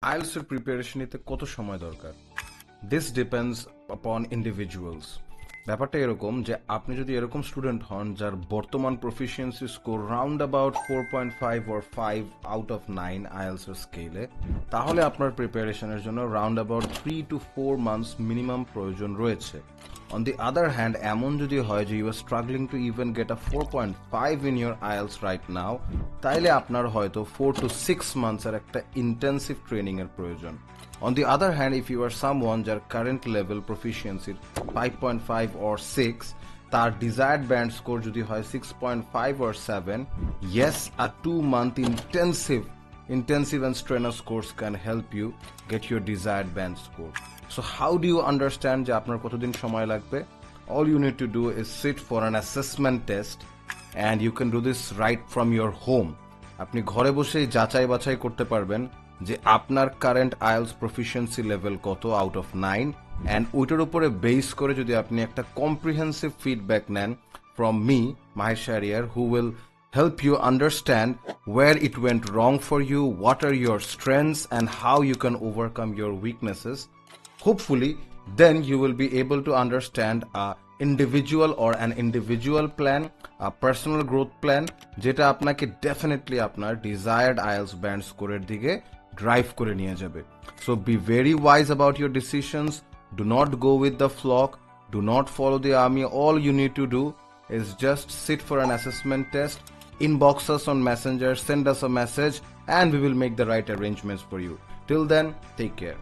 IELTS এর preparation নিতে কত সময় দরকার? This depends upon individuals. ব্যাপারটা এরকম যে আপনি যদি এরকম স্টুডেন্ট হন যার বর্তমান proficiency score round about 4.5 or 5 out of 9 IELTS এর স্কেলে, তাহলে আপনার প্রিপারেশনের জন্য round about 3 to 4 months minimum প্রয়োজন রয়েছে। On the other hand, এমন যদি হয় যে you are struggling to even get a 4.5 in your IELTS right now, তাইলে আপনার হয়তো 4 to 6 months এর একটা ইন্টেন্সিভ ট্রেনিং এর প্রয়োজন। On the other hand, if you are someone যার current level proficiency 5.5 or 6, তার desired band score যদি হয় 6.5 or 7, yes, a 2-month intensive and strenuous course can help you get your desired band score. So how do you understand যে আপনার কতদিন সময় লাগবে? All you need to do is sit for an assessment test and you can do this right from your home. আপনি ঘরে বসেই যাচাই বাছাই করতে পারবেন যে আপনার কারেন্ট IELTS প্রফিসিয়েন্সি লেভেল কত আউট অফ 9, অ্যান্ড ওইটার উপরে বেস করে যদি আপনি একটা কম্প্রিহেন্সিভ ফিডব্যাক নেন from me, Mahir Shahriar, who will help you understand where it went wrong for you, what are your strengths, and how you can overcome your weaknesses. Hopefully, then you will be able to understand a individual plan, a personal growth plan, যেটা আপনাকে definitely আপনার desired IELTS band score এর দিকে drive করে নিয়ে যাবে। So be very wise about your decisions. Do not go with the flock. Do not follow the army. All you need to do is just sit for an assessment test, inbox us on Messenger, send us a message, and we will make the right arrangements for you. Till then, take care.